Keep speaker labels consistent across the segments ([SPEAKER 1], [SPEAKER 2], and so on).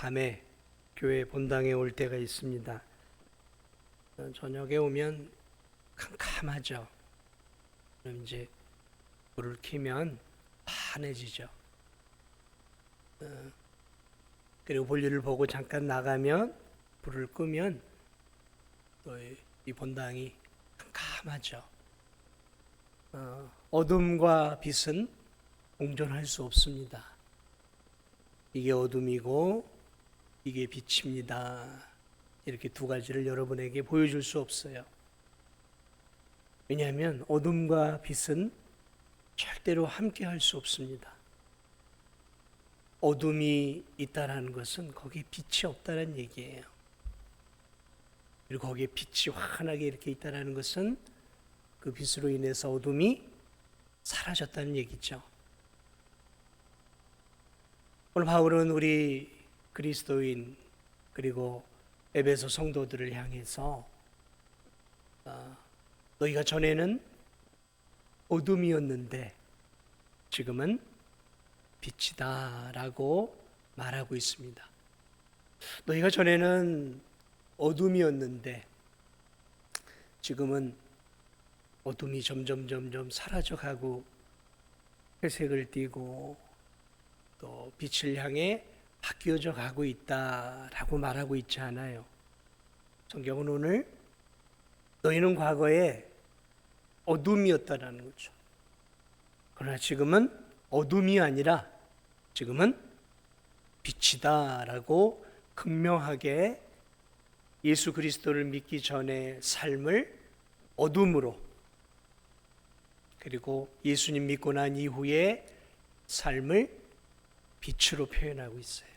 [SPEAKER 1] 밤에 교회 본당에 올 때가 있습니다. 저녁에 오면 캄캄하죠. 그럼 이제 불을 켜면 환해지죠. 그리고 볼일을 보고 잠깐 나가면 불을 끄면 또 이 본당이 캄캄하죠. 어둠과 빛은 공존할 수 없습니다. 이게 어둠이고 이게 빛입니다. 이렇게 두 가지를 여러분에게 보여줄 수 없어요. 왜냐하면 어둠과 빛은 절대로 함께 할 수 없습니다. 어둠이 있다라는 것은 거기에 빛이 없다는 얘기예요. 그리고 거기에 빛이 환하게 이렇게 있다라는 것은 그 빛으로 인해서 어둠이 사라졌다는 얘기죠. 오늘 바울은 우리 그리스도인 그리고 에베소 성도들을 향해서 너희가 전에는 어둠이었는데 지금은 빛이다 라고 말하고 있습니다. 너희가 전에는 어둠이었는데 지금은 어둠이 점점 사라져가고 회색을 띠고 또 빛을 향해 바뀌어져 가고 있다라고 말하고 있지 않아요. 성경은 오늘 너희는 과거에 어둠이었다라는 거죠. 그러나 지금은 어둠이 아니라 지금은 빛이다라고 극명하게 예수 그리스도를 믿기 전의 삶을 어둠으로 그리고 예수님 믿고 난 이후의 삶을 빛으로 표현하고 있어요.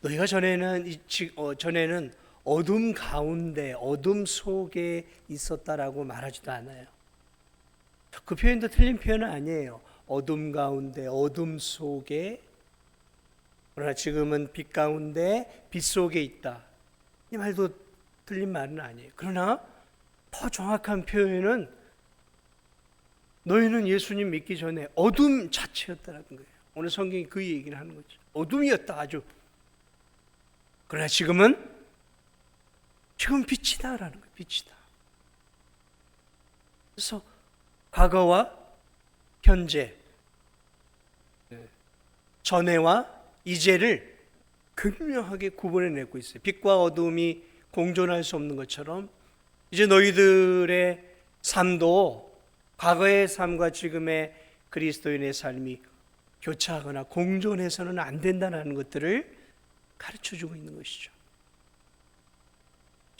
[SPEAKER 1] 너희가 전에는 어둠 가운데 어둠 속에 있었다라고 말하지도 않아요. 그 표현도 틀린 표현은 아니에요. 어둠 가운데 어둠 속에, 그러나 지금은 빛 가운데 빛 속에 있다. 이 말도 틀린 말은 아니에요. 그러나 더 정확한 표현은 너희는 예수님 믿기 전에 어둠 자체였다는 거예요. 오늘 성경이 그 얘기를 하는 거죠. 어둠이었다 아주. 그러나 지금 빛이다라는 거예요. 빛이다. 그래서 과거와 현재, 전에와 이제를 극명하게 구분해내고 있어요. 빛과 어둠이 공존할 수 없는 것처럼 이제 너희들의 삶도 과거의 삶과 지금의 그리스도인의 삶이 교차하거나 공존해서는 안 된다는 것들을 가르쳐주고 있는 것이죠.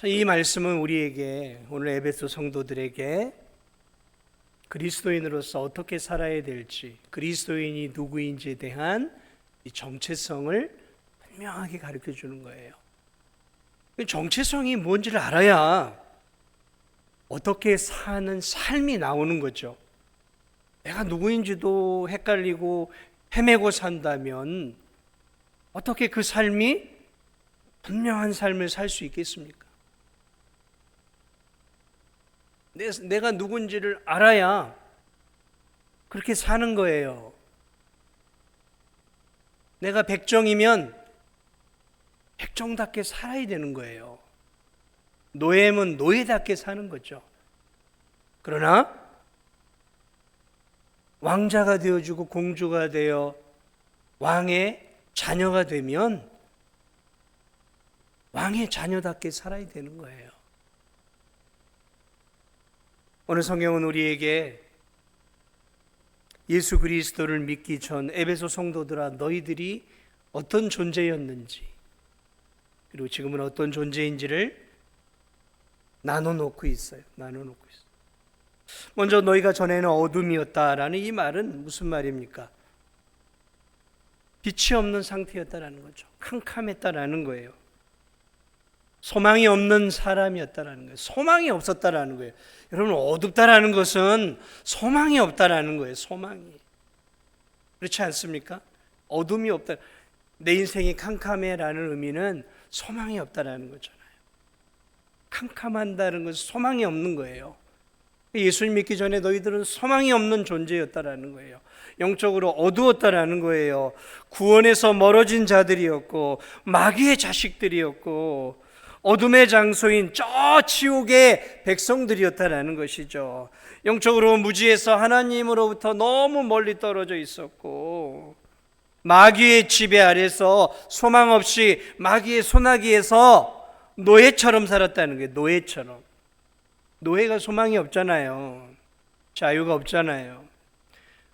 [SPEAKER 1] 이 말씀은 우리에게, 오늘 에베소 성도들에게 그리스도인으로서 어떻게 살아야 될지, 그리스도인이 누구인지에 대한 이 정체성을 분명하게 가르쳐 주는 거예요. 정체성이 뭔지를 알아야 어떻게 사는 삶이 나오는 거죠. 내가 누구인지도 헷갈리고 헤매고 산다면 어떻게 그 삶이 분명한 삶을 살 수 있겠습니까? 내가 누군지를 알아야 그렇게 사는 거예요. 내가 백정이면 백정답게 살아야 되는 거예요. 노예면 노예답게 사는 거죠. 그러나 왕자가 되어주고 공주가 되어 왕의 자녀가 되면 왕의 자녀답게 살아야 되는 거예요. 오늘 성경은 우리에게 예수 그리스도를 믿기 전 에베소 성도들아 너희들이 어떤 존재였는지 그리고 지금은 어떤 존재인지를 나눠놓고 있어요. 먼저 너희가 전에는 어둠이었다라는 이 말은 무슨 말입니까? 빛이 없는 상태였다라는 거죠. 캄캄했다라는 거예요. 소망이 없는 사람이었다라는 거예요. 소망이 없었다라는 거예요. 여러분, 어둡다라는 것은 소망이 없다라는 거예요. 소망이. 그렇지 않습니까? 어둠이 없다. 내 인생이 캄캄해라는 의미는 소망이 없다라는 거잖아요. 캄캄한다는 것은 소망이 없는 거예요. 예수님 믿기 전에 너희들은 소망이 없는 존재였다라는 거예요. 영적으로 어두웠다라는 거예요. 구원에서 멀어진 자들이었고 마귀의 자식들이었고 어둠의 장소인 저 지옥의 백성들이었다라는 것이죠. 영적으로 무지에서 하나님으로부터 너무 멀리 떨어져 있었고 마귀의 지배 아래서 소망 없이 마귀의 소나기에서 노예처럼 살았다는 거예요. 노예처럼. 노예가 소망이 없잖아요. 자유가 없잖아요.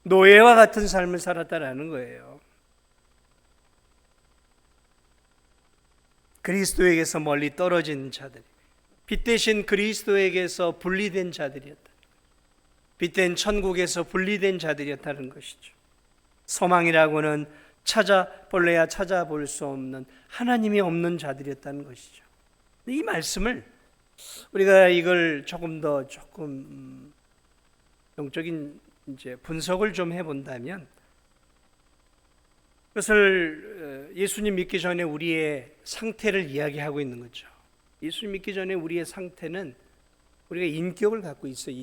[SPEAKER 1] 노예와 같은 삶을 살았다라는 거예요. 그리스도에게서 멀리 떨어진 자들, 빛 대신 그리스도에게서 분리된 자들이었다. 빛된 천국에서 분리된 자들이었다는 것이죠. 소망이라고는 찾아볼래야 찾아볼 수 없는 하나님이 없는 자들이었다는 것이죠. 이 말씀을 우리가 이걸 조금 영적인 이제 분석을 좀 해본다면, 그것을 예수님 믿기 전에 우리의 상태를 이야기하고 있는 거죠. 예수님 믿기 전에 우리의 상태는 우리가 인격을 갖고 있어요.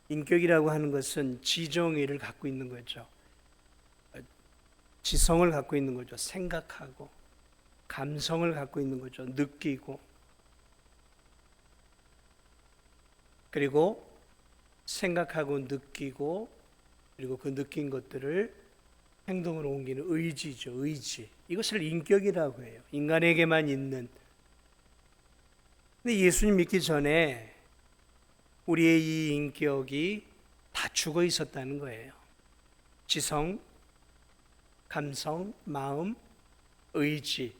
[SPEAKER 1] 인격이라고 하는 것은 지정의를 갖고 있는 거죠. 지성을 갖고 있는 거죠. 생각하고 감성을 갖고 있는 거죠. 느끼고, 그리고 생각하고 느끼고, 그리고 그 느낀 것들을 행동으로 옮기는 의지죠. 의지. 이것을 인격이라고 해요. 인간에게만 있는. 근데 예수님 믿기 전에 우리의 이 인격이 다 죽어 있었다는 거예요. 지성, 감성, 마음, 의지.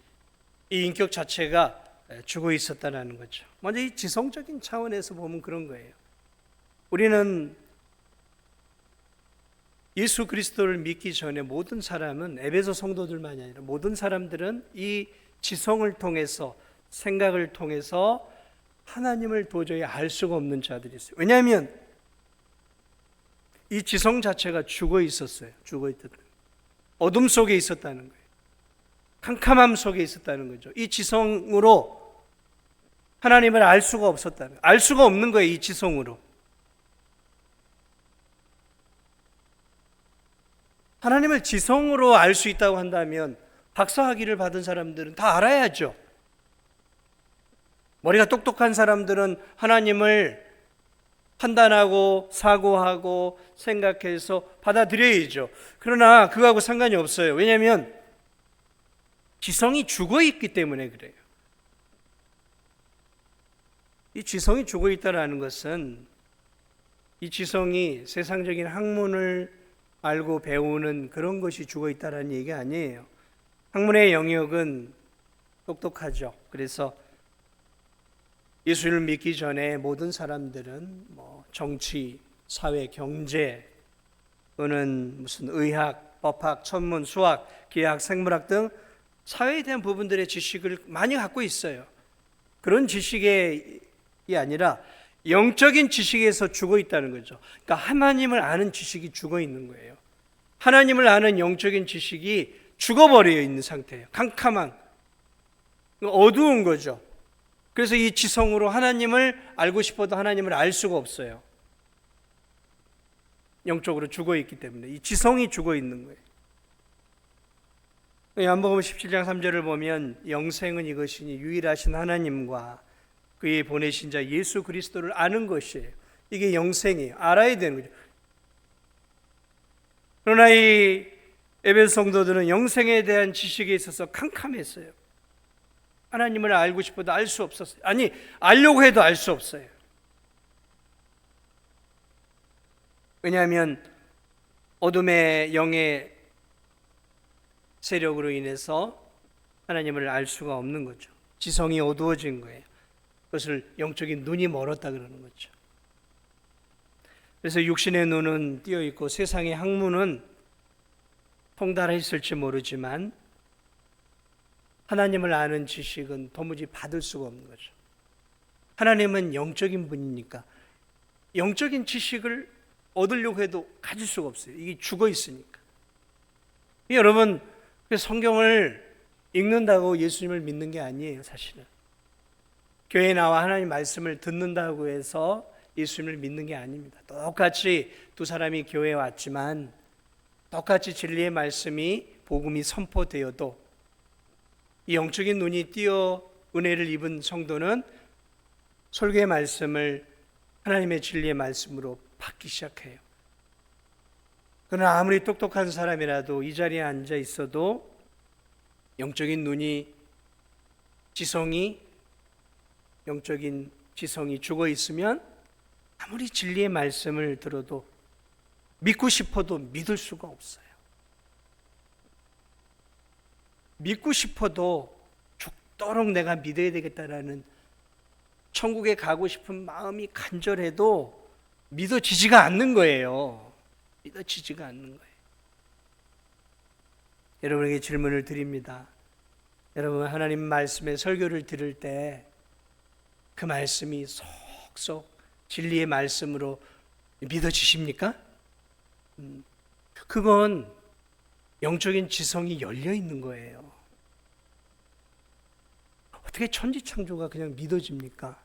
[SPEAKER 1] 이 인격 자체가 죽어 있었다는 거죠. 먼저 이 지성적인 차원에서 보면 그런 거예요. 우리는 예수 그리스도를 믿기 전에 모든 사람은, 에베소 성도들만이 아니라 모든 사람들은 이 지성을 통해서, 생각을 통해서 하나님을 도저히 알 수가 없는 자들이 있어요. 왜냐하면 이 지성 자체가 죽어 있었어요. 죽어 있었다. 어둠 속에 있었다는 거예요. 캄캄함 속에 있었다는 거죠. 이 지성으로 하나님을 알 수가 없었다는 거예요. 알 수가 없는 거예요. 이 지성으로. 하나님을 지성으로 알 수 있다고 한다면 박사학위를 받은 사람들은 다 알아야죠. 머리가 똑똑한 사람들은 하나님을 판단하고 사고하고 생각해서 받아들여야죠. 그러나 그거하고 상관이 없어요. 왜냐하면 지성이 죽어 있기 때문에 그래요. 이 지성이 죽어 있다는 것은 이 지성이 세상적인 학문을 알고 배우는 그런 것이 죽어 있다는 얘기가 아니에요. 학문의 영역은 똑똑하죠. 그래서 예수를 믿기 전에 모든 사람들은 정치, 사회, 경제, 또는 무슨 의학, 법학, 천문, 수학, 기하학, 생물학 등 사회에 대한 부분들의 지식을 많이 갖고 있어요. 그런 지식이 아니라 영적인 지식에서 죽어 있다는 거죠. 그러니까 하나님을 아는 지식이 죽어 있는 거예요. 하나님을 아는 영적인 지식이 죽어버려 있는 상태예요. 캄캄한, 어두운 거죠. 그래서 이 지성으로 하나님을 알고 싶어도 하나님을 알 수가 없어요. 영적으로 죽어 있기 때문에 이 지성이 죽어 있는 거예요. 요한복음 17장 3절을 보면 영생은 이것이니 유일하신 하나님과 그의 보내신 자 예수 그리스도를 아는 것이에요. 이게 영생이에요. 알아야 되는 거죠. 그러나 이 에베소 성도들은 영생에 대한 지식에 있어서 캄캄했어요. 하나님을 알고 싶어도 알 수 없었어요. 아니, 알려고 해도 알 수 없어요. 왜냐하면 어둠의 영의 세력으로 인해서 하나님을 알 수가 없는 거죠. 지성이 어두워진 거예요. 그것을 영적인 눈이 멀었다 그러는 거죠. 그래서 육신의 눈은 띄어 있고 세상의 학문은 통달해 있을지 모르지만 하나님을 아는 지식은 도무지 받을 수가 없는 거죠. 하나님은 영적인 분이니까 영적인 지식을 얻으려고 해도 가질 수가 없어요. 이게 죽어 있으니까. 여러분, 성경을 읽는다고 예수님을 믿는 게 아니에요, 사실은. 교회에 나와 하나님 말씀을 듣는다고 해서 예수님을 믿는 게 아닙니다. 똑같이 두 사람이 교회에 왔지만 똑같이 진리의 말씀이 복음이 선포되어도 이 영적인 눈이 띄어 은혜를 입은 성도는 설교의 말씀을 하나님의 진리의 말씀으로 받기 시작해요. 그러나 아무리 똑똑한 사람이라도 이 자리에 앉아 있어도 영적인 눈이 영적인 지성이 죽어 있으면 아무리 진리의 말씀을 들어도 믿고 싶어도 믿을 수가 없어요. 믿고 싶어도 죽도록 내가 믿어야 되겠다라는 천국에 가고 싶은 마음이 간절해도 믿어지지가 않는 거예요. 믿어지지가 않는 거예요. 여러분에게 질문을 드립니다. 여러분 하나님 말씀의 설교를 들을 때 그 말씀이 속속 진리의 말씀으로 믿어지십니까? 그건 영적인 지성이 열려 있는 거예요. 어떻게 천지창조가 그냥 믿어집니까?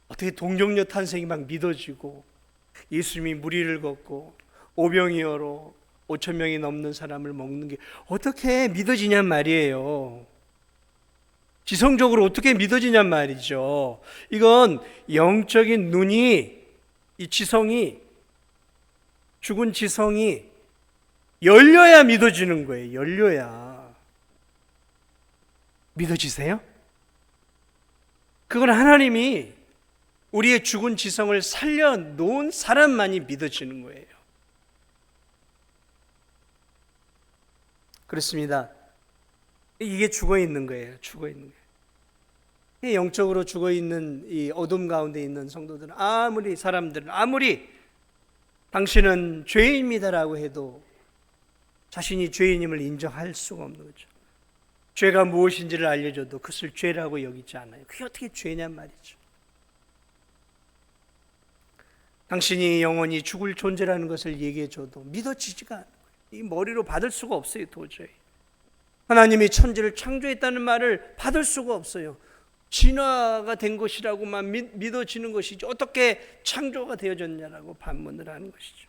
[SPEAKER 1] 어떻게 동정녀 탄생이 막 믿어지고 예수님이 무리를 걷고 오병이어로 5천 명이 넘는 사람을 먹는 게 어떻게 믿어지냔 말이에요. 지성적으로 어떻게 믿어지냔 말이죠. 이건 영적인 눈이, 이 지성이, 죽은 지성이 열려야 믿어지는 거예요. 열려야. 믿어지세요? 그건 하나님이 우리의 죽은 지성을 살려놓은 사람만이 믿어지는 거예요. 그렇습니다. 이게 죽어 있는 거예요. 죽어 있는 거예요. 영적으로 죽어 있는 이 어둠 가운데 있는 성도들은 사람들은 아무리 당신은 죄인입니다라고 해도 자신이 죄인임을 인정할 수가 없는 거죠. 죄가 무엇인지를 알려줘도 그것을 죄라고 여기지 않아요. 그게 어떻게 죄냔 말이죠. 당신이 영원히 죽을 존재라는 것을 얘기해줘도 믿어지지가 않아요. 이 머리로 받을 수가 없어요. 도저히. 하나님이 천지를 창조했다는 말을 받을 수가 없어요. 진화가 된 것이라고만 믿어지는 것이지 어떻게 창조가 되어졌냐라고 반문을 하는 것이죠.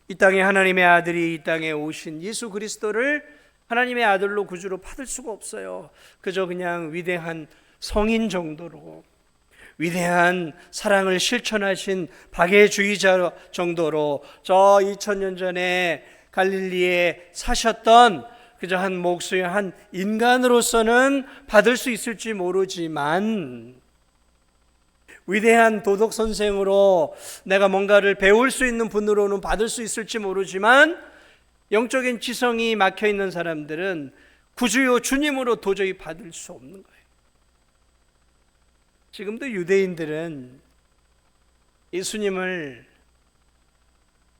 [SPEAKER 1] 이 땅에 하나님의 아들이 이 땅에 오신 예수 그리스도를 하나님의 아들로 구주로 받을 수가 없어요. 그저 그냥 위대한 성인 정도로, 위대한 사랑을 실천하신 박애주의자 정도로, 저 2000년 전에 갈릴리에 사셨던 그저 한 목수의 한 인간으로서는 받을 수 있을지 모르지만, 위대한 도덕 선생으로 내가 뭔가를 배울 수 있는 분으로는 받을 수 있을지 모르지만, 영적인 지성이 막혀 있는 사람들은 구주요 주님으로 도저히 받을 수 없는 거예요. 지금도 유대인들은 예수님을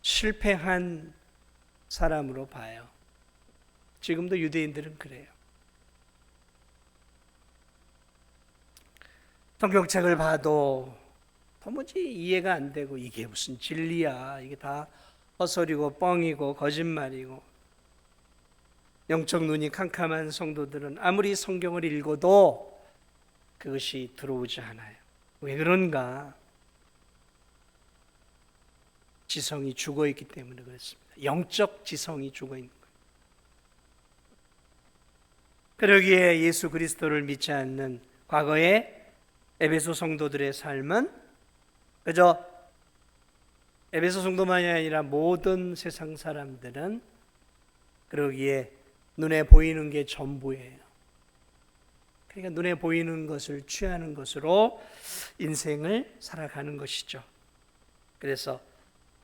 [SPEAKER 1] 실패한 사람으로 봐요. 지금도 유대인들은 그래요. 성경책을 봐도 도무지 이해가 안 되고 이게 무슨 진리야. 이게 다 헛소리고 뻥이고 거짓말이고. 영적 눈이 캄캄한 성도들은 아무리 성경을 읽어도 그것이 들어오지 않아요. 왜 그런가? 지성이 죽어있기 때문에 그렇습니다. 영적 지성이 죽어있는 거예요. 그러기에 예수 그리스도를 믿지 않는 과거의 에베소 성도들의 삶은 그저 에베소 성도만이 아니라 모든 세상 사람들은 그러기에 눈에 보이는 게 전부예요. 그러니까 눈에 보이는 것을 취하는 것으로 인생을 살아가는 것이죠. 그래서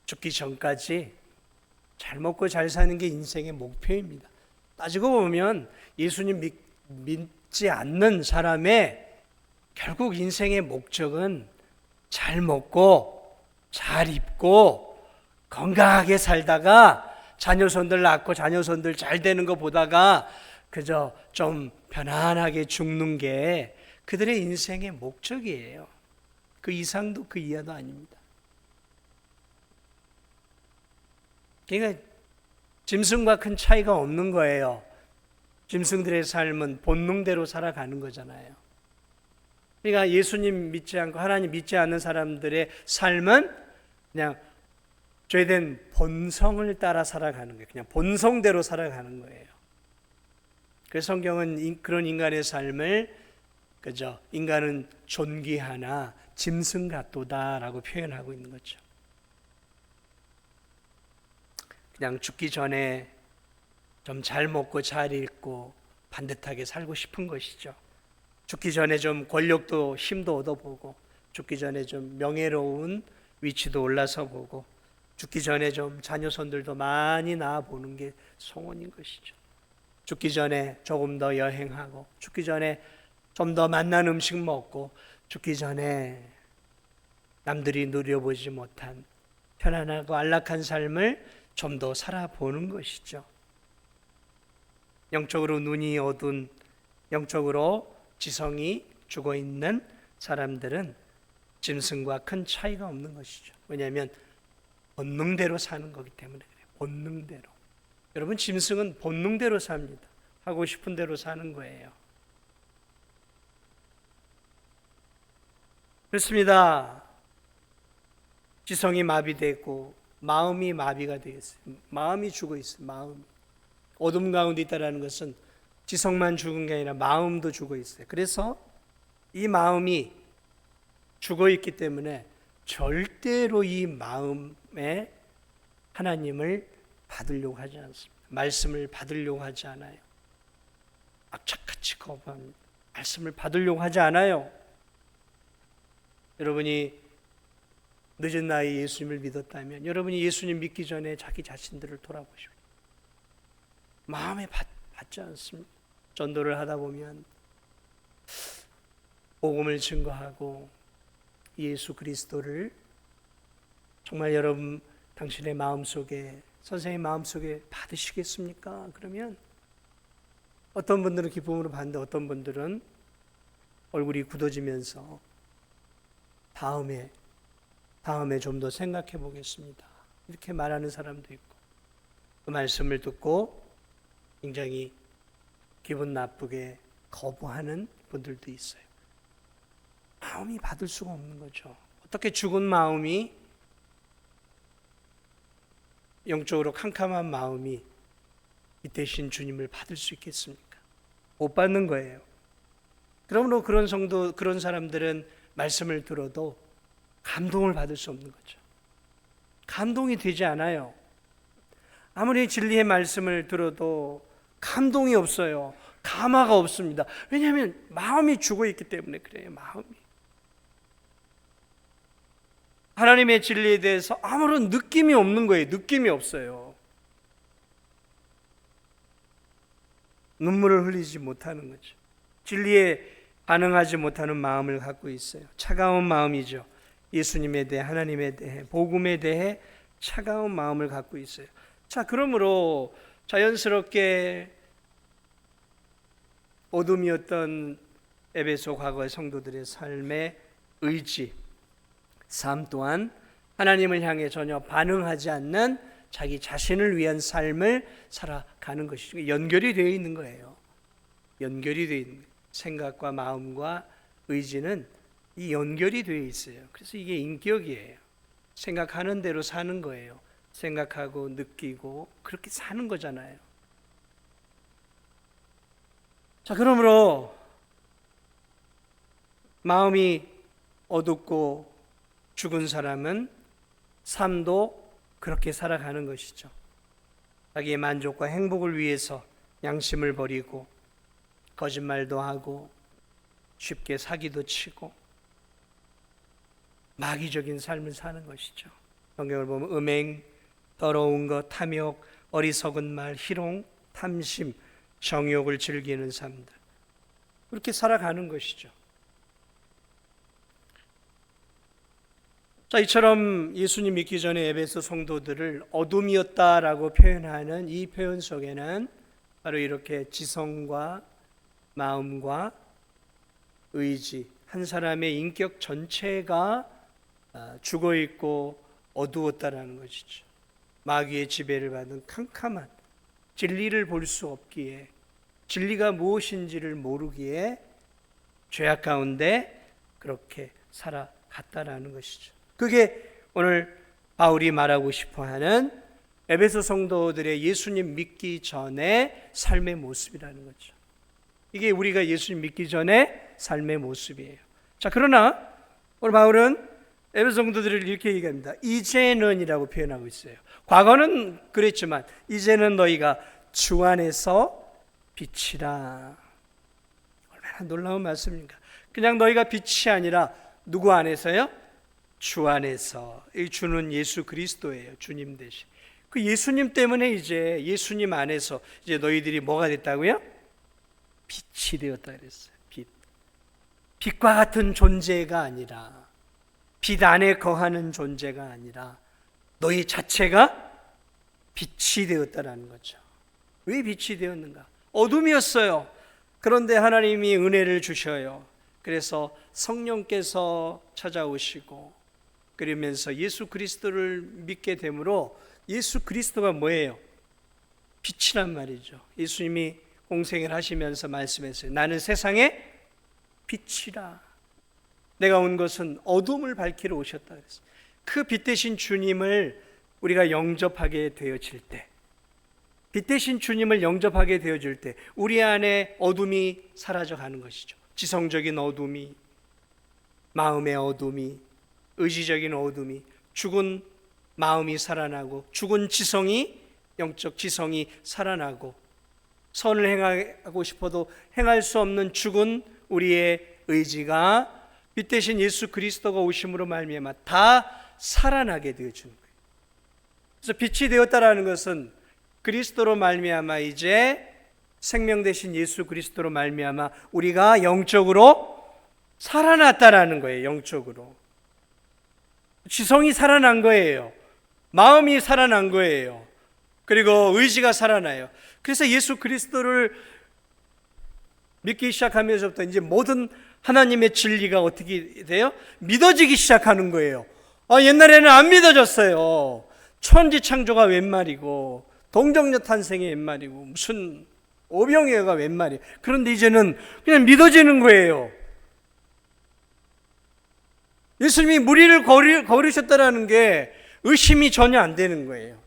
[SPEAKER 1] 죽기 전까지 잘 먹고 잘 사는 게 인생의 목표입니다. 따지고 보면 예수님 믿지 않는 사람의 결국 인생의 목적은 잘 먹고 잘 입고 건강하게 살다가 자녀손들 낳고 자녀손들 잘 되는 거 보다가 그저 좀 편안하게 죽는 게 그들의 인생의 목적이에요. 그 이상도 그 이하도 아닙니다. 그러니까 짐승과 큰 차이가 없는 거예요. 짐승들의 삶은 본능대로 살아가는 거잖아요. 그러니까 예수님 믿지 않고 하나님 믿지 않는 사람들의 삶은 그냥 죄된 본성을 따라 살아가는 거예요. 그냥 본성대로 살아가는 거예요. 그래서 성경은 그런 인간의 삶을 그죠? 인간은 존귀하나 짐승 같도다라고 표현하고 있는 거죠. 그냥 죽기 전에 좀 잘 먹고 잘 입고 반듯하게 살고 싶은 것이죠. 죽기 전에 좀 권력도 힘도 얻어보고, 죽기 전에 좀 명예로운 위치도 올라서 보고, 죽기 전에 좀 자녀손들도 많이 낳아보는 게 소원인 것이죠. 죽기 전에 조금 더 여행하고, 죽기 전에 좀 더 맛난 음식 먹고, 죽기 전에 남들이 누려보지 못한 편안하고 안락한 삶을 좀 더 살아보는 것이죠. 영적으로 눈이 어두운, 영적으로 지성이 죽어있는 사람들은 짐승과 큰 차이가 없는 것이죠. 왜냐하면 본능대로 사는 거기 때문에 그래요. 본능대로. 여러분, 짐승은 본능대로 삽니다. 하고 싶은 대로 사는 거예요. 그렇습니다. 지성이 마비되고 마음이 마비가 되어 있어요. 마음이 죽어 있어요. 마음이. 어둠 가운데 있다는 것은 지성만 죽은 게 아니라 마음도 죽어 있어요. 그래서 이 마음이 죽어 있기 때문에 절대로 이 마음에 하나님을 받으려고 하지 않습니다. 말씀을 받으려고 하지 않아요. 악착같이 거부합니다. 말씀을 받으려고 하지 않아요. 여러분이 늦은 나이에 예수님을 믿었다면, 여러분이 예수님 믿기 전에 자기 자신들을 돌아보십시오. 마음에 받지 않습니다. 전도를 하다 보면 복음을 증거하고 예수 그리스도를 정말 여러분 당신의 마음속에, 선생님 마음속에 받으시겠습니까? 그러면 어떤 분들은 기쁨으로 받는데 어떤 분들은 얼굴이 굳어지면서 다음에 좀 더 생각해 보겠습니다, 이렇게 말하는 사람도 있고, 그 말씀을 듣고 굉장히 기분 나쁘게 거부하는 분들도 있어요. 마음이 받을 수가 없는 거죠. 어떻게 죽은 마음이, 영적으로 캄캄한 마음이 이 대신 주님을 받을 수 있겠습니까? 못 받는 거예요. 그러므로 그런 성도, 그런 사람들은 말씀을 들어도 감동을 받을 수 없는 거죠. 감동이 되지 않아요. 아무리 진리의 말씀을 들어도 감동이 없어요. 감화가 없습니다. 왜냐하면 마음이 죽어 있기 때문에 그래요. 마음이. 하나님의 진리에 대해서 아무런 느낌이 없는 거예요. 느낌이 없어요. 눈물을 흘리지 못하는 거죠. 진리에 반응하지 못하는 마음을 갖고 있어요. 차가운 마음이죠. 예수님에 대해, 하나님에 대해, 복음에 대해 차가운 마음을 갖고 있어요. 자, 그러므로 자연스럽게 어둠이었던 에베소 과거의 성도들의 삶의 의지, 삶 또한 하나님을 향해 전혀 반응하지 않는 자기 자신을 위한 삶을 살아가는 것이죠. 연결이 되어 있는 거예요. 연결이 되어 있는 거예요. 생각과 마음과 의지는 이 연결이 되어 있어요. 그래서 이게 인격이에요. 생각하는 대로 사는 거예요. 생각하고 느끼고 그렇게 사는 거잖아요. 자, 그러므로 마음이 어둡고 죽은 사람은 삶도 그렇게 살아가는 것이죠. 자기의 만족과 행복을 위해서 양심을 버리고 거짓말도 하고 쉽게 사기도 치고 마귀적인 삶을 사는 것이죠. 성경을 보면 음행, 더러운 것, 탐욕, 어리석은 말, 희롱, 탐심, 정욕을 즐기는 삶들, 그렇게 살아가는 것이죠. 자, 이처럼 예수님 믿기 전에 에베소 성도들을 어둠이었다라고 표현하는 이 표현 속에는 바로 이렇게 지성과 마음과 의지, 한 사람의 인격 전체가 죽어있고 어두웠다라는 것이죠. 마귀의 지배를 받은 캄캄한, 진리를 볼 수 없기에, 진리가 무엇인지를 모르기에 죄악 가운데 그렇게 살아갔다라는 것이죠. 그게 오늘 바울이 말하고 싶어하는 에베소 성도들의 예수님 믿기 전의 삶의 모습이라는 거죠. 이게 우리가 예수님 믿기 전의 삶의 모습이에요. 자, 그러나 오늘 바울은 에베소 성도들을 이렇게 얘기합니다. 이제는이라고 표현하고 있어요. 과거는 그랬지만 이제는 너희가 주 안에서 빛이라. 얼마나 놀라운 말씀입니까? 그냥 너희가 빛이 아니라 누구 안에서요? 주 안에서. 이 주는 예수 그리스도예요. 주님 대신. 그 예수님 때문에 이제 예수님 안에서 이제 너희들이 뭐가 됐다고요? 빛이 되었다 그랬어요. 빛. 빛과 같은 존재가 아니라, 빛 안에 거하는 존재가 아니라 너희 자체가 빛이 되었다라는 거죠. 왜 빛이 되었는가? 어둠이었어요. 그런데 하나님이 은혜를 주셔요. 그래서 성령께서 찾아오시고 그러면서 예수 그리스도를 믿게 되므로 예수 그리스도가 뭐예요? 빛이란 말이죠. 예수님이 공생을 하시면서 말씀했어요. 나는 세상의 빛이라. 내가 온 것은 어둠을 밝히러 오셨다 그랬어요. 그 빛 대신 주님을 우리가 영접하게 되어질 때, 빛 대신 주님을 영접하게 되어질 때 우리 안에 어둠이 사라져가는 것이죠. 지성적인 어둠이, 마음의 어둠이, 의지적인 어둠이, 죽은 마음이 살아나고 죽은 지성이, 영적 지성이 살아나고 선을 행하고 싶어도 행할 수 없는 죽은 우리의 의지가 빛 대신 예수 그리스도가 오심으로 말미암아 다 살아나게 되어주는 거예요. 그래서 빛이 되었다라는 것은 그리스도로 말미암아 이제 생명 대신 예수 그리스도로 말미암아 우리가 영적으로 살아났다라는 거예요. 영적으로 지성이 살아난 거예요. 마음이 살아난 거예요. 그리고 의지가 살아나요. 그래서 예수 그리스도를 믿기 시작하면서부터 이제 모든 하나님의 진리가 어떻게 돼요? 믿어지기 시작하는 거예요. 옛날에는 안 믿어졌어요. 천지 창조가 웬 말이고 동정녀 탄생이 웬 말이고 무슨 오병이어가 웬 말이에요. 그런데 이제는 그냥 믿어지는 거예요. 예수님이 무리를 거르셨다라는 게 의심이 전혀 안 되는 거예요.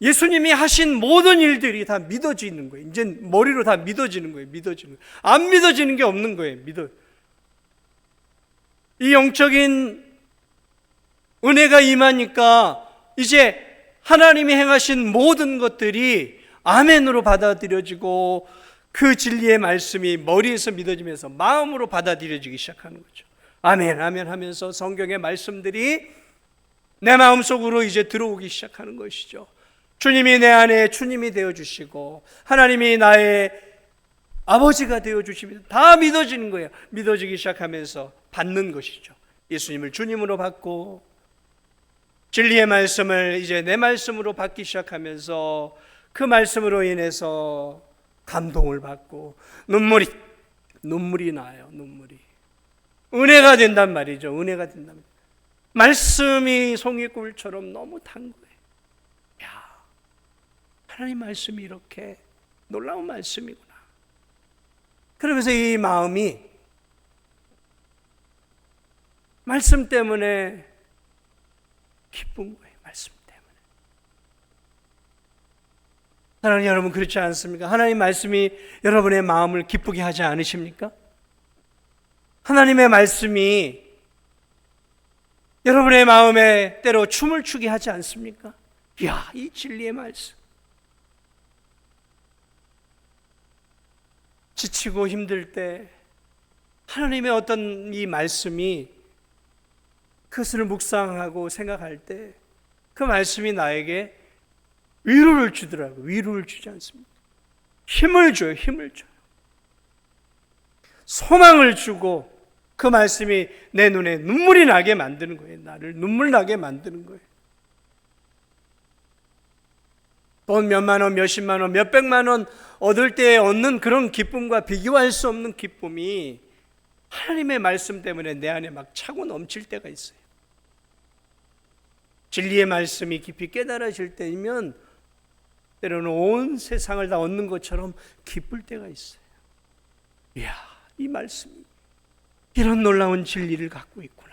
[SPEAKER 1] 예수님이 하신 모든 일들이 다 믿어지는 거예요. 이제 머리로 다 믿어지는 거예요. 믿어지는 거예요. 안 믿어지는 게 없는 거예요. 이 영적인 은혜가 임하니까 이제 하나님이 행하신 모든 것들이 아멘으로 받아들여지고 그 진리의 말씀이 머리에서 믿어지면서 마음으로 받아들여지기 시작하는 거죠. 아멘, 아멘 하면서 성경의 말씀들이 내 마음속으로 이제 들어오기 시작하는 것이죠. 주님이 내 안에 주님이 되어주시고 하나님이 나의 아버지가 되어주시면 다 믿어지는 거예요. 믿어지기 시작하면서 받는 것이죠. 예수님을 주님으로 받고 진리의 말씀을 이제 내 말씀으로 받기 시작하면서 그 말씀으로 인해서 감동을 받고 눈물이 나요. 눈물이 은혜가 된단 말이죠. 은혜가 된단 말이죠. 말씀이 송이꿀처럼 너무 탄 거예요. 하나님 말씀이 이렇게 놀라운 말씀이구나. 그러면서 이 마음이 말씀 때문에 기쁜 거예요. 말씀 때문에. 사랑하는 여러분, 그렇지 않습니까? 하나님 말씀이 여러분의 마음을 기쁘게 하지 않으십니까? 하나님의 말씀이 여러분의 마음에 때로 춤을 추게 하지 않습니까? 이야, 이 진리의 말씀. 지치고 힘들 때 하나님의 어떤 이 말씀이 그것을 묵상하고 생각할 때 그 말씀이 나에게 위로를 주더라고요. 위로를 주지 않습니까? 힘을 줘요. 힘을 줘요. 소망을 주고 그 말씀이 내 눈에 눈물이 나게 만드는 거예요. 나를 눈물 나게 만드는 거예요. 돈 몇만 원, 몇십만 원, 몇백만 원 얻을 때 얻는 그런 기쁨과 비교할 수 없는 기쁨이 하나님의 말씀 때문에 내 안에 막 차고 넘칠 때가 있어요. 진리의 말씀이 깊이 깨달아질 때이면 때로는 온 세상을 다 얻는 것처럼 기쁠 때가 있어요. 이야, 이 말씀이 이런 놀라운 진리를 갖고 있구나.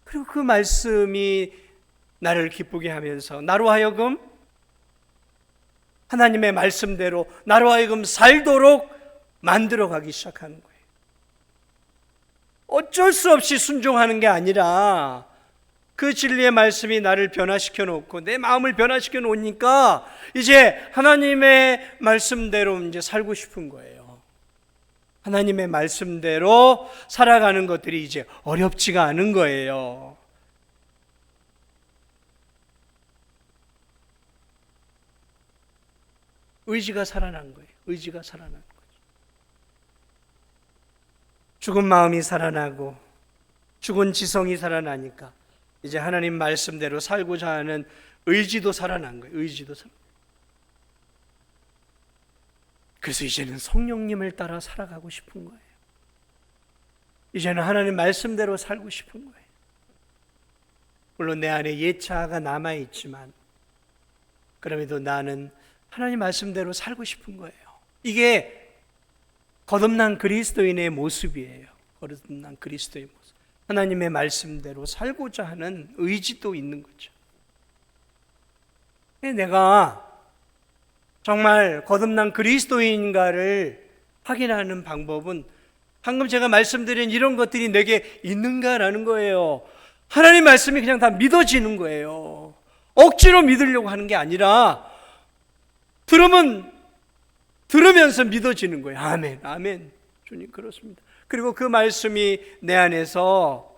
[SPEAKER 1] 그리고 그 말씀이 나를 기쁘게 하면서 나로 하여금 하나님의 말씀대로 나로 하여금 살도록 만들어가기 시작하는 거예요. 어쩔 수 없이 순종하는 게 아니라 그 진리의 말씀이 나를 변화시켜 놓고 내 마음을 변화시켜 놓으니까 이제 하나님의 말씀대로 이제 살고 싶은 거예요. 하나님의 말씀대로 살아가는 것들이 이제 어렵지가 않은 거예요. 의지가 살아난 거예요. 의지가 살아난 거죠. 죽은 마음이 살아나고 죽은 지성이 살아나니까 이제 하나님 말씀대로 살고자 하는 의지도 살아난 거예요. 의지도 살아난 거예요. 그래서 이제는 성령님을 따라 살아가고 싶은 거예요. 이제는 하나님 말씀대로 살고 싶은 거예요. 물론 내 안에 옛 자아가 남아있지만 그럼에도 나는 하나님 말씀대로 살고 싶은 거예요. 이게 거듭난 그리스도인의 모습이에요. 거듭난 그리스도의 모습. 하나님의 말씀대로 살고자 하는 의지도 있는 거죠. 내가 정말 거듭난 그리스도인가를 확인하는 방법은 방금 제가 말씀드린 이런 것들이 내게 있는가라는 거예요. 하나님 말씀이 그냥 다 믿어지는 거예요. 억지로 믿으려고 하는 게 아니라 들으면서 믿어지는 거예요. 아멘, 아멘. 주님 그렇습니다. 그리고 그 말씀이 내 안에서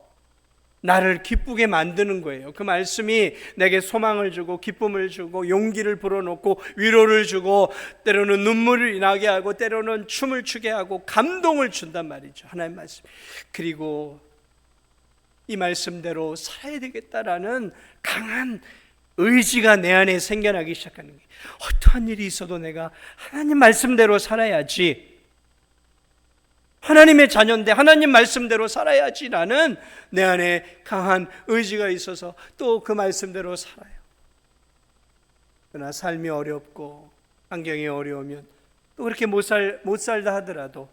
[SPEAKER 1] 나를 기쁘게 만드는 거예요. 그 말씀이 내게 소망을 주고 기쁨을 주고 용기를 불어넣고 위로를 주고 때로는 눈물이 나게 하고 때로는 춤을 추게 하고 감동을 준단 말이죠. 하나님 말씀. 그리고 이 말씀대로 살아야 되겠다라는 강한 의지가 내 안에 생겨나기 시작하는 거예요. 어떠한 일이 있어도 내가 하나님 말씀대로 살아야지, 하나님의 자녀인데 하나님 말씀대로 살아야지라는 내 안에 강한 의지가 있어서 또 그 말씀대로 살아요. 그러나 삶이 어렵고 환경이 어려우면 또 그렇게 못 살다 하더라도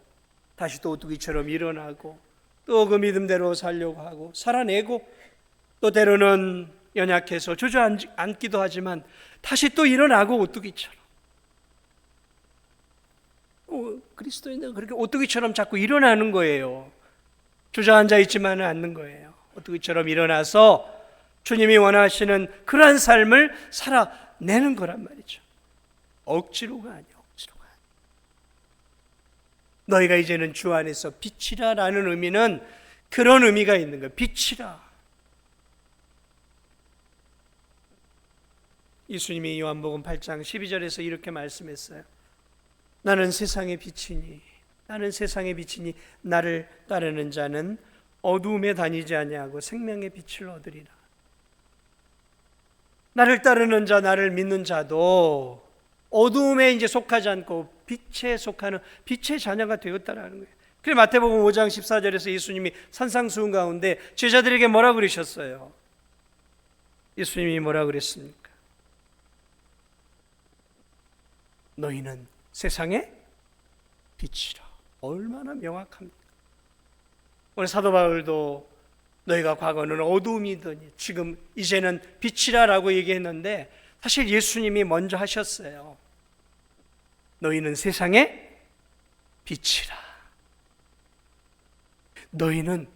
[SPEAKER 1] 다시 또 오뚜기처럼 일어나고 또 그 믿음대로 살려고 하고 살아내고 또 때로는 연약해서 주저앉기도 하지만 다시 또 일어나고 오뚜기처럼 그리스도인은 그렇게 오뚜기처럼 자꾸 일어나는 거예요. 주저앉아 있지만은 않는 거예요. 오뚜기처럼 일어나서 주님이 원하시는 그러한 삶을 살아내는 거란 말이죠. 억지로가 아니에요. 억지로가 아니에요. 너희가 이제는 주 안에서 빛이라 라는 의미는 그런 의미가 있는 거예요. 빛이라. 예수님이 요한복음 8장 12절에서 이렇게 말씀했어요. 나는 세상의 빛이니 나를 따르는 자는 어두움에 다니지 아니하고 생명의 빛을 얻으리라. 나를 따르는 자, 나를 믿는 자도 어두움에 이제 속하지 않고 빛에 속하는 빛의 자녀가 되었다라는 거예요. 그래서 마태복음 5장 14절에서 예수님이 산상수훈 가운데 제자들에게 뭐라 그러셨어요? 예수님이 뭐라 그랬습니까? 너희는 세상의 빛이라. 얼마나 명확합니까? 오늘 사도 바울도 너희가 과거는 어두움이더니 지금 이제는 빛이라라고 얘기했는데 사실 예수님이 먼저 하셨어요. 너희는 세상의 빛이라. 너희는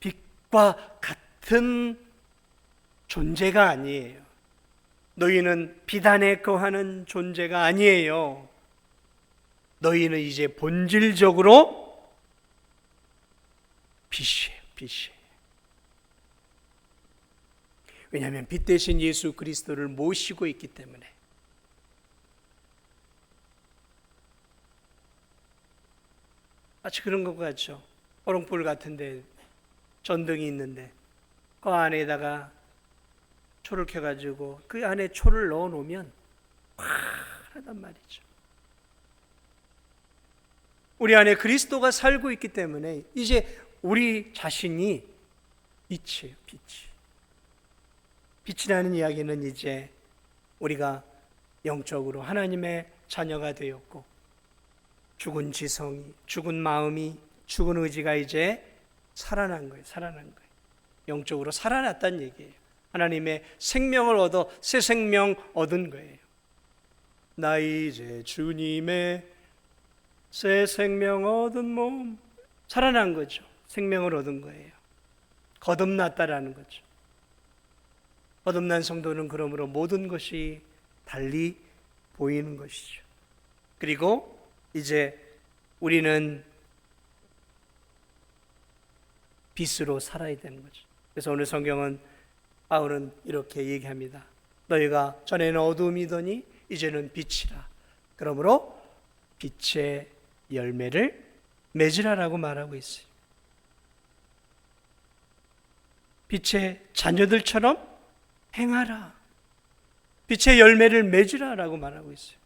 [SPEAKER 1] 빛과 같은 존재가 아니에요. 너희는 비단에 거하는 존재가 아니에요. 너희는 이제 본질적으로 빛이에요. 빛이에요. 왜냐하면 빛 대신 예수 그리스도를 모시고 있기 때문에. 마치 그런 것 같죠. 호롱불 같은데 전등이 있는데 그 안에다가 초를 켜가지고 그 안에 초를 넣어놓으면 환하단 말이죠. 우리 안에 그리스도가 살고 있기 때문에 이제 우리 자신이 빛이에요. 빛이. 빛이라는 이야기는 이제 우리가 영적으로 하나님의 자녀가 되었고 죽은 지성이, 죽은 마음이, 죽은 의지가 이제 살아난 거예요. 살아난 거예요. 영적으로 살아났다는 얘기예요. 하나님의 생명을 얻어 새 생명 얻은 거예요. 나 이제 주님의 새 생명 얻은 몸, 살아난 거죠. 생명을 얻은 거예요. 거듭났다라는 거죠. 거듭난 성도는 그러므로 모든 것이 달리 보이는 것이죠. 그리고 이제 우리는 빛으로 살아야 되는 거죠. 그래서 오늘 성경은 바울은 이렇게 얘기합니다. 너희가 전에는 어두움이더니 이제는 빛이라. 그러므로 빛의 열매를 맺으라라고 말하고 있어요. 빛의 자녀들처럼 행하라. 빛의 열매를 맺으라라고 말하고 있어요.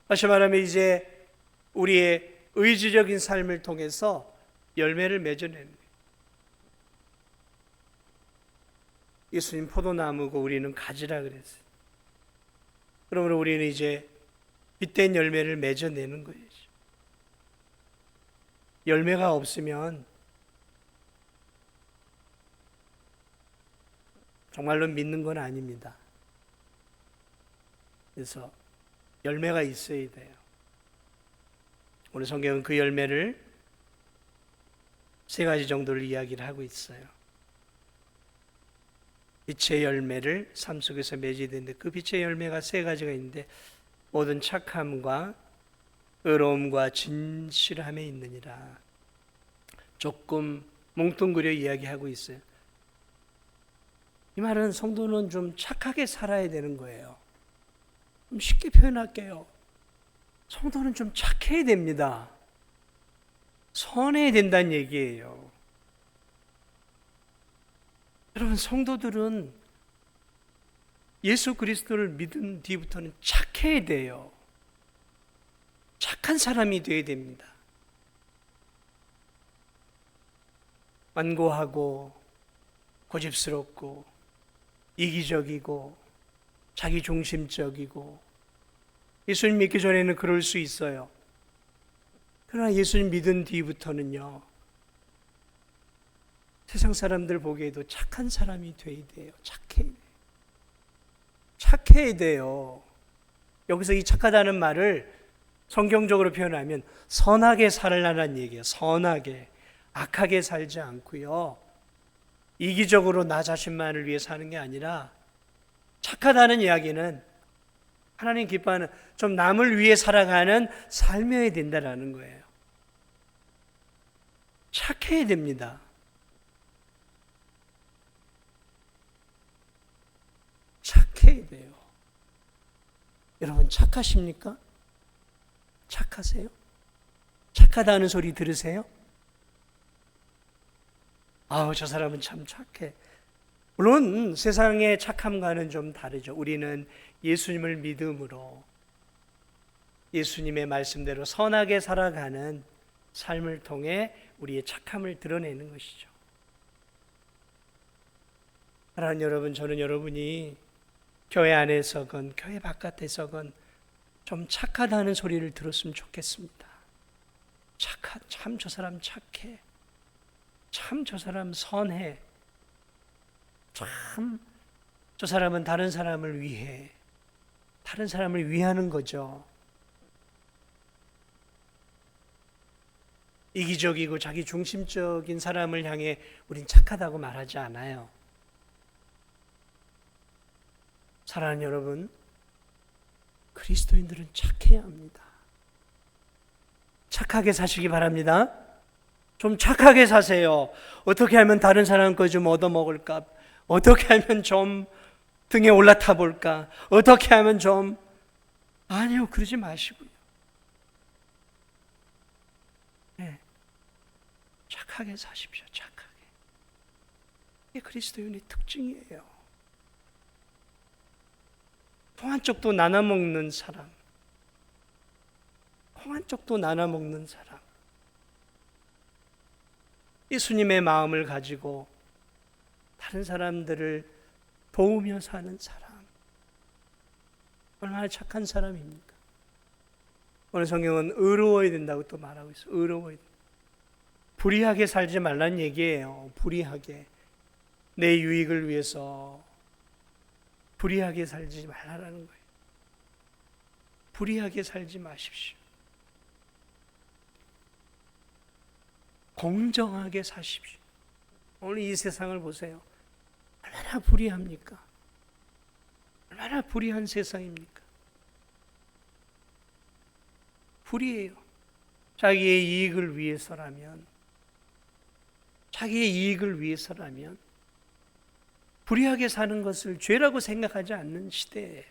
[SPEAKER 1] 다시 말하면 이제 우리의 의지적인 삶을 통해서 열매를 맺어내는 거예요. 예수님 포도나무고 우리는 가지라 그랬어요. 그러므로 우리는 이제 빛된 열매를 맺어내는 거예요. 열매가 없으면 정말로 믿는 건 아닙니다. 그래서 열매가 있어야 돼요. 오늘 성경은 그 열매를 세 가지 정도를 이야기를 하고 있어요. 빛의 열매를 삶 속에서 맺어야 되는데 그 빛의 열매가 세 가지가 있는데 모든 착함과 의로움과 진실함에 있느니라. 조금 뭉뚱그려 이야기하고 있어요. 이 말은 성도는 좀 착하게 살아야 되는 거예요. 좀 쉽게 표현할게요. 성도는 좀 착해야 됩니다. 선해야 된다는 얘기예요. 여러분, 성도들은 예수 그리스도를 믿은 뒤부터는 착해야 돼요. 착한 사람이 되어야 됩니다. 완고하고 고집스럽고 이기적이고 자기중심적이고 예수님 믿기 전에는 그럴 수 있어요. 그러나 예수님 믿은 뒤부터는요, 세상 사람들 보기에도 착한 사람이 돼야 돼요. 착해야 돼요. 여기서 이 착하다는 말을 성경적으로 표현하면 선하게 살라는 얘기예요. 선하게, 악하게 살지 않고요. 이기적으로 나 자신만을 위해 사는 게 아니라 착하다는 이야기는 하나님 기뻐하는 좀 남을 위해 살아가는 삶이어야 된다라는 거예요. 착해야 됩니다. 착해야 돼요. 여러분 착하십니까? 착하세요? 착하다는 소리 들으세요? 아우, 저 사람은 참 착해. 물론 세상의 착함과는 좀 다르죠. 우리는 예수님을 믿음으로 예수님의 말씀대로 선하게 살아가는 삶을 통해 우리의 착함을 드러내는 것이죠. 사랑하는 여러분, 저는 여러분이 교회 안에서건 교회 바깥에서건 좀 착하다는 소리를 들었으면 좋겠습니다. 참 저 사람 착해. 참 저 사람 선해. 참 저 사람은 다른 사람을 위해, 다른 사람을 위하는 거죠. 이기적이고 자기 중심적인 사람을 향해 우린 착하다고 말하지 않아요. 사랑하는 여러분, 그리스도인들은 착해야 합니다. 착하게 사시기 바랍니다. 좀 착하게 사세요. 어떻게 하면 다른 사람 거 좀 얻어먹을까? 어떻게 하면 좀 등에 올라타 볼까? 어떻게 하면 좀... 아니요, 그러지 마시고요. 네, 착하게 사십시오. 착하게. 이게 그리스도인의 특징이에요. 콩 한 쪽도 나눠 먹는 사람, 콩 한 쪽도 나눠 먹는 사람, 예수님의 마음을 가지고 다른 사람들을 도우며 사는 사람, 얼마나 착한 사람입니까? 오늘 성경은 의로워야 된다고 또 말하고 있어요. 의로워야 된다. 불의하게 살지 말라는 얘기예요. 불의하게. 내 유익을 위해서 불의하게 살지 말라는 거예요. 불의하게 살지 마십시오. 공정하게 사십시오. 오늘 이 세상을 보세요. 얼마나 불의합니까? 얼마나 불의한 세상입니까? 불의해요. 자기의 이익을 위해서라면, 자기의 이익을 위해서라면 불의하게 사는 것을 죄라고 생각하지 않는 시대예요.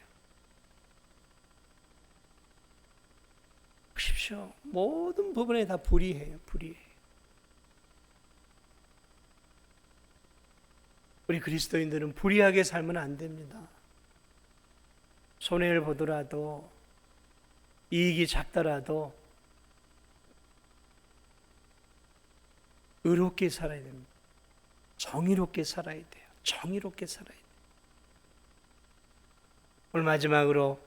[SPEAKER 1] 보십시오. 모든 부분에 다 불의해요. 불의해요. 우리 그리스도인들은 불의하게 살면 안 됩니다. 손해를 보더라도, 이익이 작더라도 의롭게 살아야 됩니다. 정의롭게 살아야 돼요. 정의롭게 살아야 돼요. 오늘 마지막으로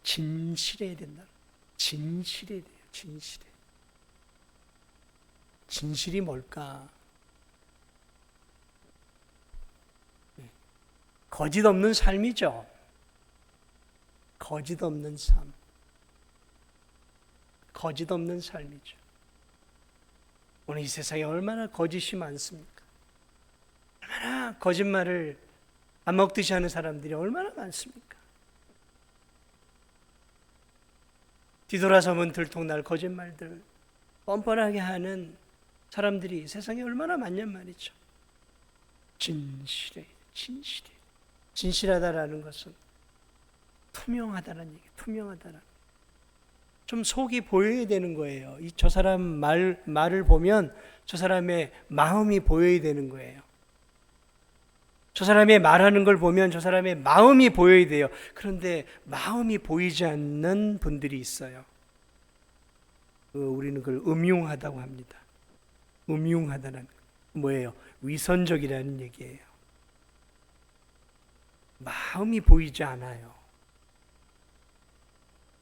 [SPEAKER 1] 진실해야 된다. 진실해야 돼요. 진실해. 진실이 뭘까? 거짓 없는 삶이죠. 거짓 없는 삶. 거짓 없는 삶이죠. 오늘 이 세상에 얼마나 거짓이 많습니까? 얼마나 거짓말을 안 먹듯이 하는 사람들이 얼마나 많습니까? 뒤돌아서면 들통날 거짓말들 뻔뻔하게 하는 사람들이 세상에 얼마나 많냔 말이죠. 진실해. 진실해. 진실하다라는 것은 투명하다는 얘기, 투명하다라는. 좀 속이 보여야 되는 거예요. 저 사람 말을 보면 저 사람의 마음이 보여야 되는 거예요. 저 사람의 말하는 걸 보면 저 사람의 마음이 보여야 돼요. 그런데 마음이 보이지 않는 분들이 있어요. 우리는 그걸 음흉하다고 합니다. 음흉하다는 뭐예요? 위선적이라는 얘기예요. 마음이 보이지 않아요.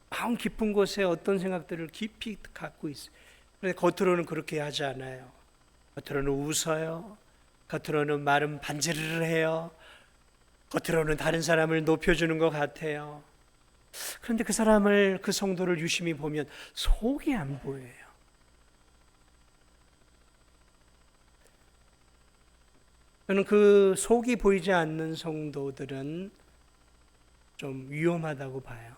[SPEAKER 1] 마음 깊은 곳에 어떤 생각들을 깊이 갖고 있어요. 그런데 겉으로는 그렇게 하지 않아요. 겉으로는 웃어요. 겉으로는 말은 반지르르 해요. 겉으로는 다른 사람을 높여주는 것 같아요. 그런데 그 사람을, 그 성도를 유심히 보면 속이 안 보여요. 저는 그 속이 보이지 않는 성도들은 좀 위험하다고 봐요.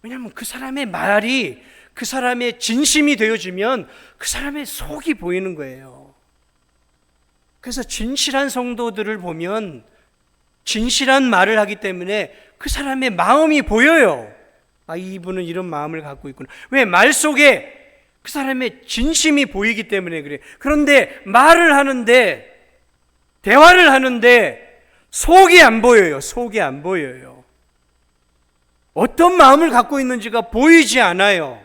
[SPEAKER 1] 왜냐하면 그 사람의 말이 그 사람의 진심이 되어지면 그 사람의 속이 보이는 거예요. 그래서 진실한 성도들을 보면 진실한 말을 하기 때문에 그 사람의 마음이 보여요. 아, 이분은 이런 마음을 갖고 있구나. 왜? 말 속에 그 사람의 진심이 보이기 때문에 그래. 그런데 말을 하는데, 대화를 하는데 속이 안 보여요. 속이 안 보여요. 어떤 마음을 갖고 있는지가 보이지 않아요.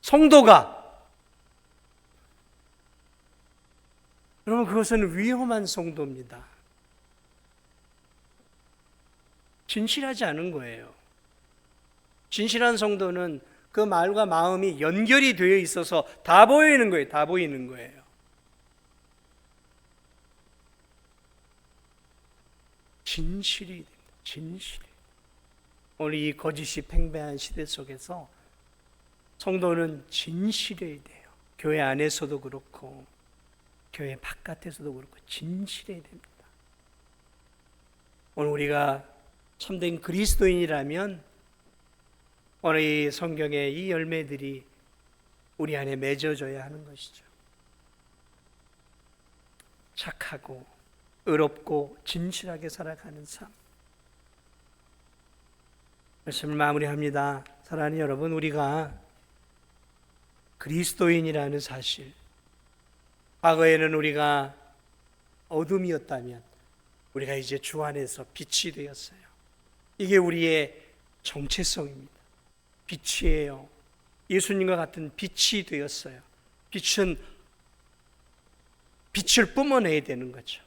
[SPEAKER 1] 성도가. 여러분, 그것은 위험한 성도입니다. 진실하지 않은 거예요. 진실한 성도는 그 말과 마음이 연결이 되어 있어서 다 보이는 거예요. 다 보이는 거예요. 진실이 됩니다. 진실이. 오늘 이 거짓이 팽배한 시대 속에서 성도는 진실해야 돼요. 교회 안에서도 그렇고 교회 바깥에서도 그렇고 진실해야 됩니다. 오늘 우리가 참된 그리스도인이라면 오늘 이 성경의 이 열매들이 우리 안에 맺어져야 하는 것이죠. 착하고 의롭고 진실하게 살아가는 삶. 말씀을 마무리합니다. 사랑하는 여러분, 우리가 그리스도인이라는 사실, 과거에는 우리가 어둠이었다면 우리가 이제 주 안에서 빛이 되었어요. 이게 우리의 정체성입니다. 빛이에요. 예수님과 같은 빛이 되었어요. 빛은 빛을 뿜어내야 되는 거죠.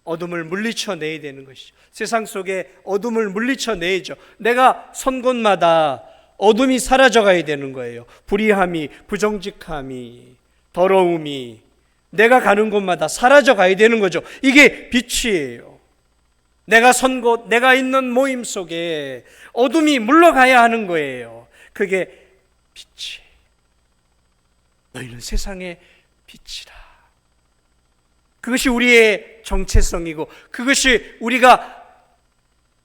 [SPEAKER 1] 어둠을 물리쳐내야 되는 것이죠. 세상 속에 어둠을 물리쳐내야죠. 내가 선 곳마다 어둠이 사라져가야 되는 거예요. 불의함이, 부정직함이, 더러움이 내가 가는 곳마다 사라져가야 되는 거죠. 이게 빛이에요. 내가 선 곳, 내가 있는 모임 속에 어둠이 물러가야 하는 거예요. 그게 빛이에요. 너희는 세상의 빛이라. 그것이 우리의 정체성이고 그것이 우리가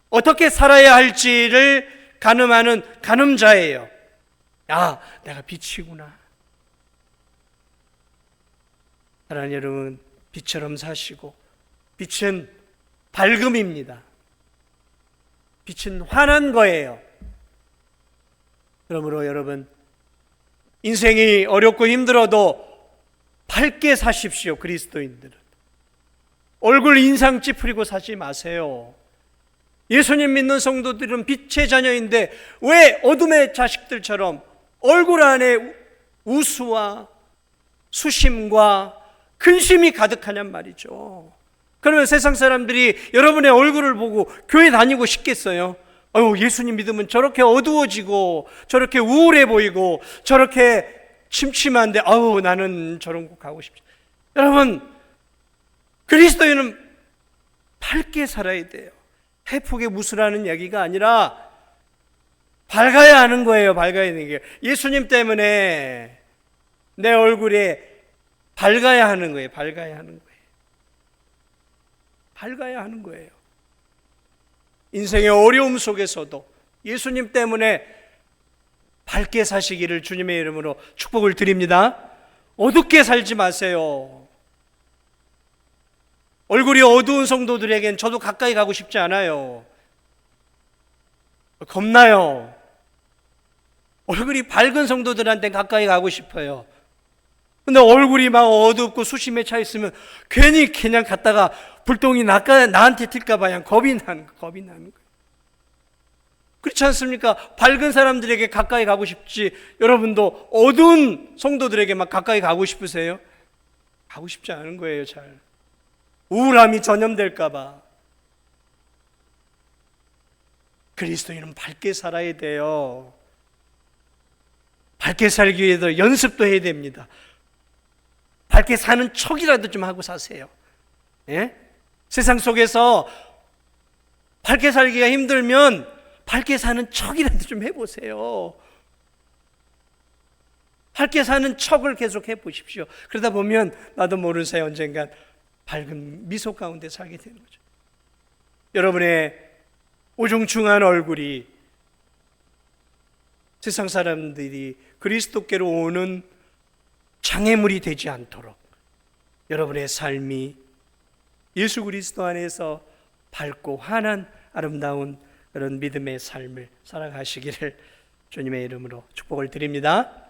[SPEAKER 1] 어떻게 살아야 할지를 가늠하는 가늠자예요. 아, 내가 빛이구나. 사랑하는 여러분, 빛처럼 사시고 빛은 밝음입니다. 빛은 환한 거예요. 그러므로 여러분, 인생이 어렵고 힘들어도 밝게 사십시오. 그리스도인들은 얼굴 인상 찌푸리고 사지 마세요. 예수님 믿는 성도들은 빛의 자녀인데 왜 어둠의 자식들처럼 얼굴 안에 우수와 수심과 근심이 가득하냔 말이죠. 그러면 세상 사람들이 여러분의 얼굴을 보고 교회 다니고 싶겠어요? 아유, 예수님 믿으면 저렇게 어두워지고 저렇게 우울해 보이고 저렇게 침침한데 아우, 나는 저런 곳 가고 싶지. 여러분, 그리스도인은 밝게 살아야 돼요. 해폭의 무수라는 이야기가 아니라 밝아야 하는 거예요. 밝아야 하는 게. 예수님 때문에 내 얼굴에 밝아야 하는 거예요. 밝아야 하는 거예요. 밝아야 하는 거예요. 인생의 어려움 속에서도 예수님 때문에 밝게 사시기를 주님의 이름으로 축복을 드립니다. 어둡게 살지 마세요. 얼굴이 어두운 성도들에겐 저도 가까이 가고 싶지 않아요. 겁나요. 얼굴이 밝은 성도들한테 가까이 가고 싶어요. 근데 얼굴이 막 어둡고 수심에 차 있으면 괜히 그냥 갔다가 불똥이 나한테 튈까 봐 그냥 겁이 나는 거예요. 그렇지 않습니까? 밝은 사람들에게 가까이 가고 싶지 여러분도 어두운 성도들에게 막 가까이 가고 싶으세요? 가고 싶지 않은 거예요. 잘 우울함이 전염될까 봐. 그리스도인은 밝게 살아야 돼요. 밝게 살기 위해서 연습도 해야 됩니다. 밝게 사는 척이라도 좀 하고 사세요. 예? 세상 속에서 밝게 살기가 힘들면 밝게 사는 척이라도 좀 해보세요. 밝게 사는 척을 계속 해보십시오. 그러다 보면 나도 모르는 사이 언젠간 밝은 미소 가운데 살게 되는 거죠. 여러분의 우중충한 얼굴이 세상 사람들이 그리스도께로 오는 장애물이 되지 않도록 여러분의 삶이 예수 그리스도 안에서 밝고 환한 아름다운 그런 믿음의 삶을 살아가시기를 주님의 이름으로 축복을 드립니다.